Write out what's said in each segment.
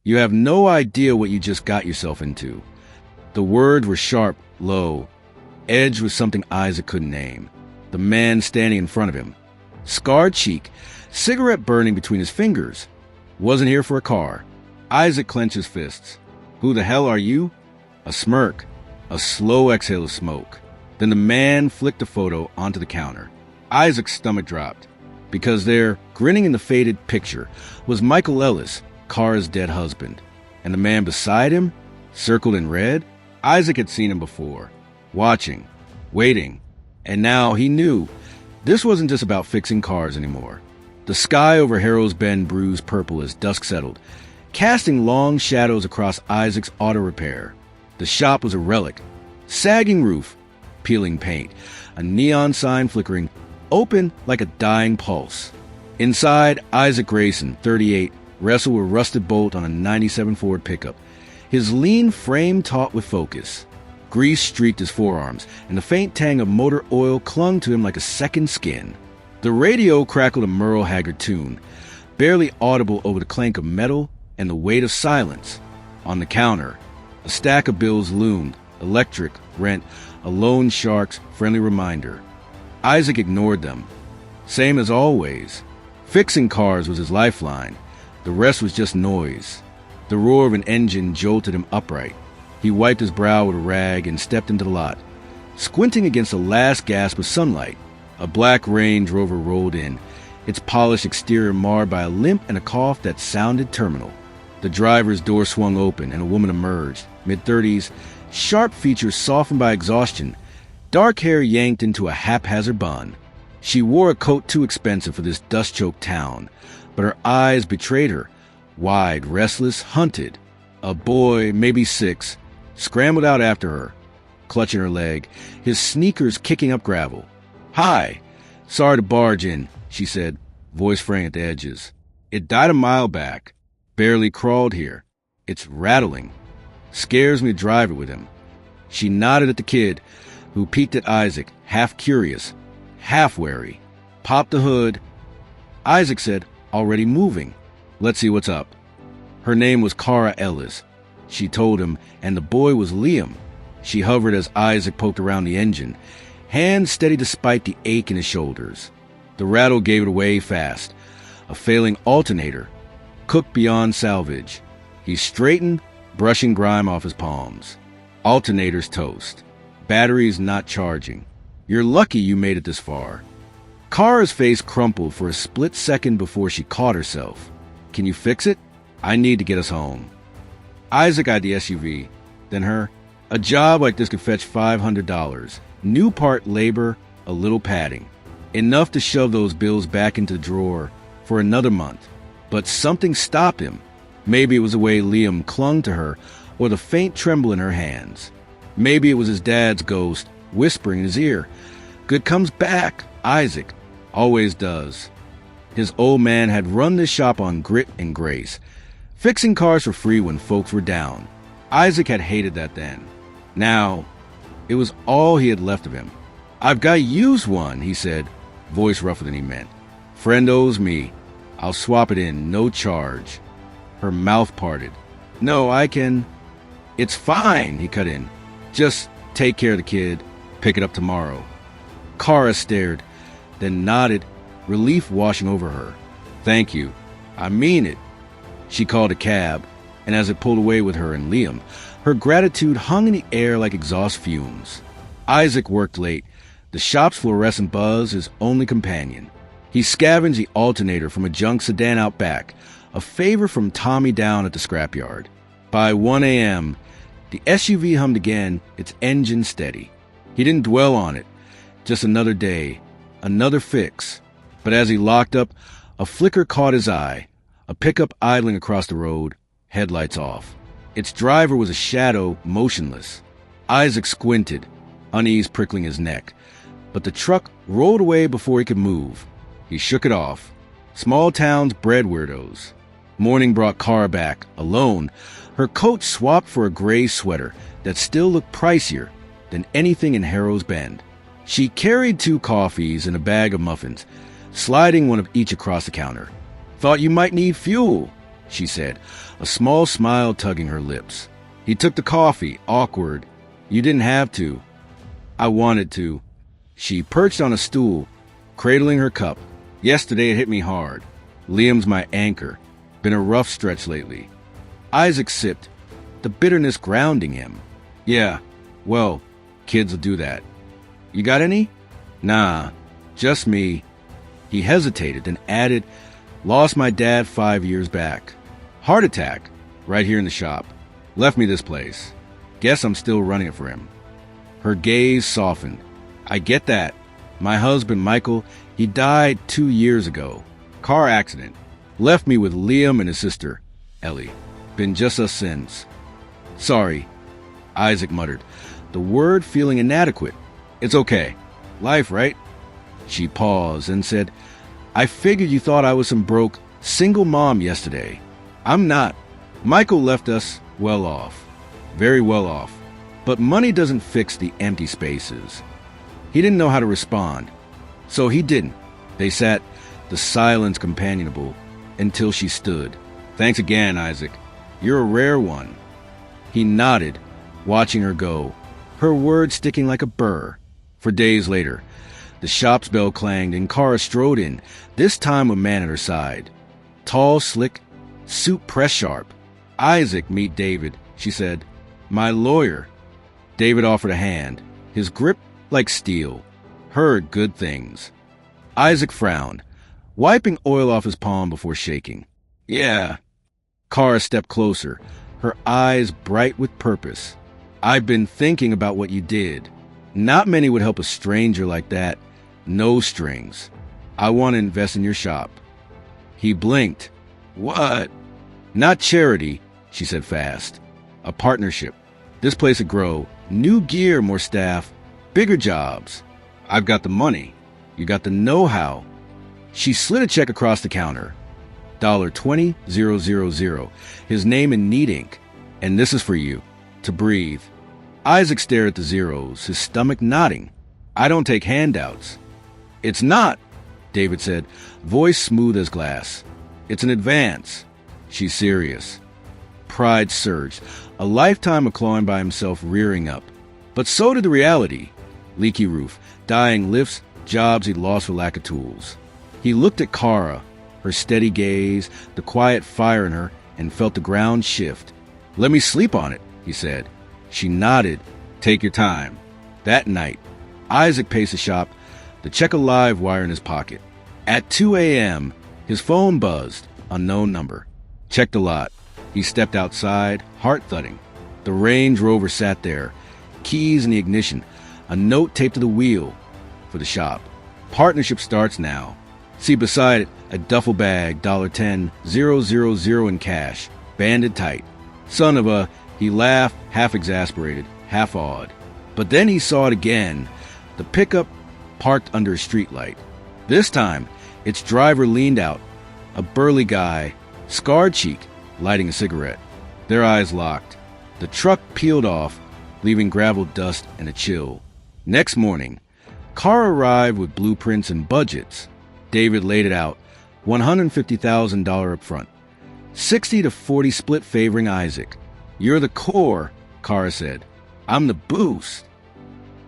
You have no idea what you just got yourself into. The words were sharp, low, edged with something Isaac couldn't name. The man standing in front of him, scarred cheek, cigarette burning between his fingers, wasn't here for a car. Isaac clenched his fists. Who the hell are you? A smirk, a slow exhale of smoke. Then the man flicked the photo onto the counter. Isaac's stomach dropped, because there, grinning in the faded picture, was Michael Ellis, Kara's dead husband. And the man beside him, circled in red, Isaac had seen him before, watching, waiting, and now he knew this wasn't just about fixing cars anymore. The sky over Harrow's Bend bruised purple as dusk settled, casting long shadows across Isaac's auto repair. The shop was a relic, sagging roof, peeling paint, a neon sign flickering, open like a dying pulse. Inside, Isaac Grayson, 38, wrestled with rusted bolt on a 97 Ford pickup, his lean frame taut with focus. Grease streaked his forearms, and the faint tang of motor oil clung to him like a second skin. The radio crackled a Merle Haggard tune, barely audible over the clank of metal and the weight of silence. On the counter, a stack of bills loomed, electric, rent, a loan shark's friendly reminder. Isaac ignored them. Same as always. Fixing cars was his lifeline. The rest was just noise. The roar of an engine jolted him upright. He wiped his brow with a rag and stepped into the lot. Squinting against the last gasp of sunlight, a black Range Rover rolled in, its polished exterior marred by a limp and a cough that sounded terminal. The driver's door swung open and a woman emerged, mid-30s, sharp features softened by exhaustion, dark hair yanked into a haphazard bun. She wore a coat too expensive for this dust-choked town, but her eyes betrayed her. Wide, restless, hunted. A boy, maybe 6, scrambled out after her, clutching her leg, his sneakers kicking up gravel. "Hi. Sorry to barge in," she said, voice fraying at the edges. "It died a mile back. Barely crawled here. It's rattling. Scares me to drive it with him." She nodded at the kid, who peeked at Isaac, half curious, half wary. Popped the hood. Isaac said, "Already moving. Let's see what's up." Her name was Kara Ellis, she told him, and the boy was Liam. She hovered as Isaac poked around the engine, hands steady despite the ache in his shoulders. The rattle gave it away fast. A failing alternator, cooked beyond salvage. He straightened, brushing grime off his palms. Alternator's toast. Batteries not charging. You're lucky you made it this far. Kara's face crumpled for a split second before she caught herself. "Can you fix it? I need to get us home." Isaac eyed the SUV, then her. A job like this could fetch $500. New part labor, a little padding. Enough to shove those bills back into the drawer for another month. But something stopped him. Maybe it was the way Liam clung to her, or the faint tremble in her hands. Maybe it was his dad's ghost whispering in his ear, "Good comes back, Isaac. Always does." His old man had run this shop on grit and grace, fixing cars for free when folks were down. Isaac had hated that then. Now, it was all he had left of him. "I've got to use one," he said, voice rougher than he meant. "Friend owes me. I'll swap it in, no charge." Her mouth parted. "No, I can—" "It's fine," he cut in. "Just take care of the kid. Pick it up tomorrow." Kara stared, then nodded, relief washing over her. "Thank you. I mean it." She called a cab, and as it pulled away with her and Liam, her gratitude hung in the air like exhaust fumes. Isaac worked late, the shop's fluorescent buzz his only companion. He scavenged the alternator from a junk sedan out back, a favor from Tommy down at the scrapyard. By 1 a.m., the SUV hummed again, its engine steady. He didn't dwell on it. Just another day, another fix. But as he locked up, a flicker caught his eye. A pickup idling across the road, headlights off. Its driver was a shadow, motionless. Isaac squinted, unease prickling his neck. But the truck rolled away before he could move. He shook it off. Small towns bred weirdos. Morning brought Kara back, alone, her coat swapped for a gray sweater that still looked pricier than anything in Harrow's Bend. She carried 2 coffees and a bag of muffins, sliding one of each across the counter. "Thought you might need fuel." she said, a small smile tugging her lips. He took the coffee, awkward. You didn't have to. I wanted to. She perched on a stool, cradling her cup. Yesterday it hit me hard. Liam's my anchor. Been a rough stretch lately. Isaac sipped, the bitterness grounding him. Yeah, well, kids will do that. You got any? Nah, just me. He hesitated, then added, lost my dad 5 years back. Heart attack, right here in the shop. Left me this place. Guess I'm still running it for him. Her gaze softened. I get that. My husband, Michael, he died 2 years ago. Car accident. Left me with Liam and his sister, Ellie. Been just us since. Sorry, Isaac muttered, the word feeling inadequate. It's okay. Life, right? She paused and said, I figured you thought I was some broke, single mom yesterday. I'm not. Michael left us well off. Very well off. But money doesn't fix the empty spaces. He didn't know how to respond. So he didn't. They sat, the silence companionable, until she stood. Thanks again, Isaac. You're a rare one. He nodded, watching her go, her words sticking like a burr. For days later, the shop's bell clanged and Kara strode in, this time a man at her side. Tall, slick, suit press sharp. Isaac, meet David, she said. My lawyer. David offered a hand, his grip like steel. Heard good things. Isaac frowned, wiping oil off his palm before shaking. Yeah. Kara stepped closer, her eyes bright with purpose. I've been thinking about what you did. Not many would help a stranger like that. No strings. I want to invest in your shop. He blinked. What? Not charity, she said fast. A partnership. This place would grow. New gear, more staff, bigger jobs. I've got the money. You got the know-how. She slid a check across the counter. $20,000. His name in neat ink. And this is for you. To breathe. Isaac stared at the zeros, his stomach nodding. I don't take handouts. It's not, David said, voice smooth as glass. It's an advance. She's serious. Pride surged, a lifetime of clawing by himself rearing up. But so did the reality. Leaky roof, dying lifts, jobs he'd lost for lack of tools. He looked at Kara, her steady gaze, the quiet fire in her, and felt the ground shift. Let me sleep on it, he said. She nodded. Take your time. That night, Isaac paced the shop, the check a live wire in his pocket. At 2 a.m., his phone buzzed, unknown number. Checked the lot. He stepped outside, heart thudding. The Range Rover sat there, keys in the ignition, a note taped to the wheel for the shop. Partnership starts now. See beside it a duffel bag, $10,000 in cash, banded tight. Son of a, he laughed, half exasperated, half awed. But then he saw it again, the pickup parked under a streetlight. This time, its driver leaned out, a burly guy, scarred cheek, lighting a cigarette. Their eyes locked. The truck peeled off, leaving gravel dust and a chill. Next morning, Kara arrived with blueprints and budgets. David laid it out, $150,000 up front. 60 to 40 split favoring Isaac. You're the core, Kara said. I'm the boost.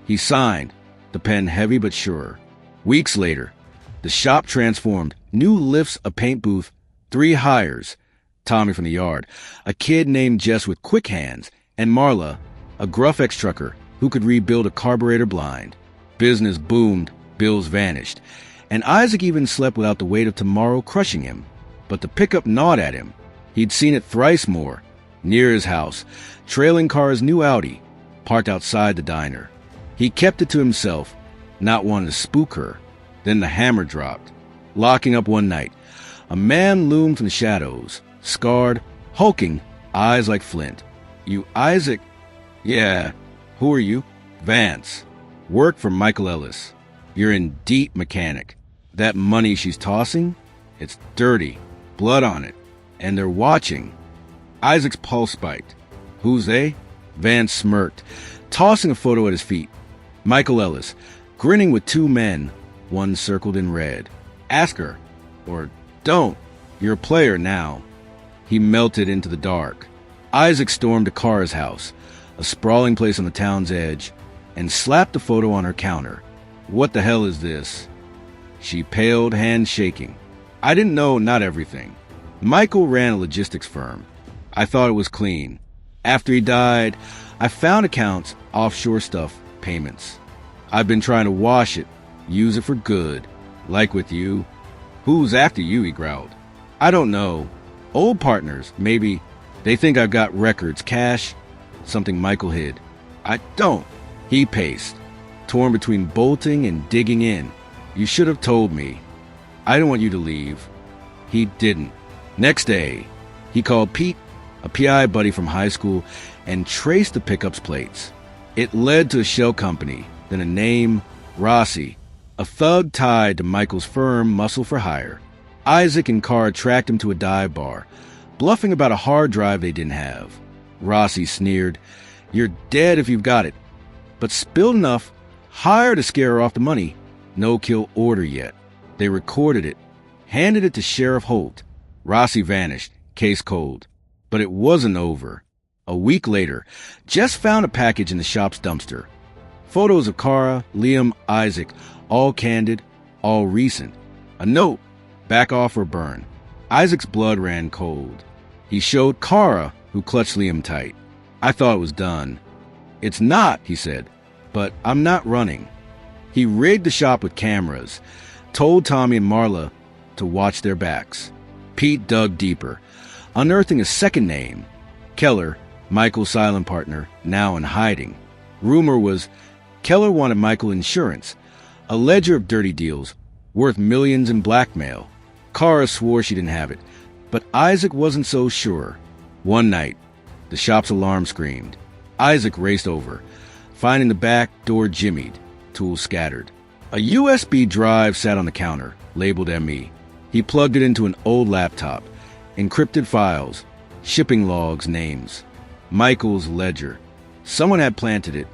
He signed, the pen heavy but sure. Weeks later, the shop transformed. New lifts, a paint booth, 3 hires. Tommy from the yard, a kid named Jess with quick hands, and Marla, a gruff ex-trucker who could rebuild a carburetor blind. Business boomed, bills vanished, and Isaac even slept without the weight of tomorrow crushing him. But the pickup gnawed at him. He'd seen it thrice more. Near his house, trailing Kara's new Audi, parked outside the diner. He kept it to himself, not wanting to spook her. Then the hammer dropped. Locking up one night, a man loomed from the shadows, scarred, hulking, eyes like flint. You Isaac? Yeah. Who are you? Vance. Work for Michael Ellis. You're in deep mechanic. That money she's tossing? It's dirty. Blood on it. And they're watching. Isaac's pulse spiked. Who's they? Vance smirked, tossing a photo at his feet. Michael Ellis, grinning with 2 men, one circled in red. Ask her. Or don't. You're a player now. He melted into the dark. Isaac stormed to Kara's house, a sprawling place on the town's edge, and slapped the photo on her counter. "What the hell is this?" She paled, hands shaking. "I didn't know not everything. Michael ran a logistics firm. I thought it was clean. After he died, I found accounts, offshore stuff, payments. I've been trying to wash it, use it for good, like with you." "Who's after you?" he growled. "I don't know. Old partners, maybe. They think I've got records, cash, something Michael hid." "I don't." He paced, torn between bolting and digging in. "You should have told me. I don't want you to leave." He didn't. Next day, he called Pete, a PI buddy from high school, and traced the pickup's plates. It led to a shell company, then a name, Rossi, a thug tied to Michael's firm, Muscle for Hire. Isaac and Kara tracked him to a dive bar, bluffing about a hard drive they didn't have. Rossi sneered, "You're dead if you've got it." But spilled enough, Hire to scare her off the money. No kill order yet. They recorded it, handed it to Sheriff Holt. Rossi vanished, case cold. But it wasn't over. A week later, Jess found a package in the shop's dumpster. Photos of Kara, Liam, Isaac, all candid, all recent. A note, back off or burn. Isaac's blood ran cold. He showed Kara, who clutched Liam tight. "I thought it was done." "It's not," he said, "but I'm not running." He rigged the shop with cameras, told Tommy and Marla to watch their backs. Pete dug deeper, unearthing a second name, Keller, Michael's silent partner, now in hiding. Rumor was Keller wanted Michael insurance, a ledger of dirty deals, worth millions in blackmail. Kara swore she didn't have it, but Isaac wasn't so sure. One night, the shop's alarm screamed. Isaac raced over, finding the back door jimmied, tools scattered. A USB drive sat on the counter, labeled ME. He plugged it into an old laptop, encrypted files, shipping logs, names. Michael's ledger. Someone had planted it,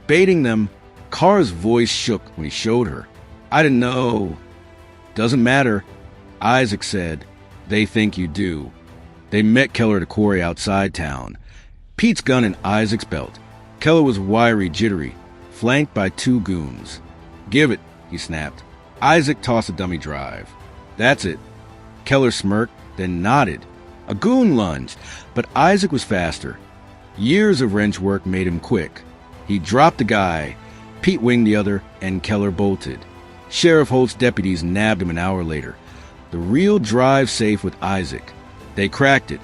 baiting them. Kara's voice shook when he showed her. "I didn't know." "Doesn't matter," Isaac said. "They think you do." They met Keller at a quarry outside town. Pete's gun in Isaac's belt. Keller was wiry, jittery, flanked by two goons. "Give it," he snapped. Isaac tossed a dummy drive. "That's it." Keller smirked, then nodded. A goon lunged, but Isaac was faster. Years of wrench work made him quick. He dropped the guy, Pete winged the other, and Keller bolted. Sheriff Holt's deputies nabbed him an hour later. The real drive safe with Isaac. They cracked it.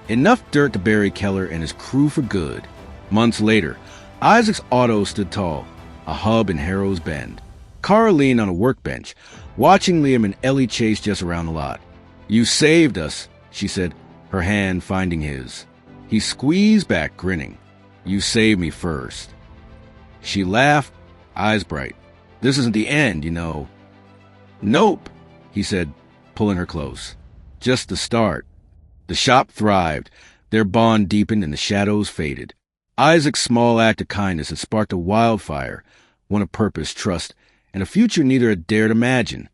Enough dirt to bury Keller and his crew for good. Months later, Isaac's auto stood tall, a hub in Harrow's Bend. Kara leaned on a workbench, watching Liam and Ellie chase Jess around the lot. "You saved us," she said, her hand finding his. He squeezed back, grinning. "You saved me first." She laughed, eyes bright. "This isn't the end, you know." "Nope," he said, pulling her close. "Just the start." The shop thrived. Their bond deepened and the shadows faded. Isaac's small act of kindness had sparked a wildfire, one of purpose, trust, and a future neither had dared imagine.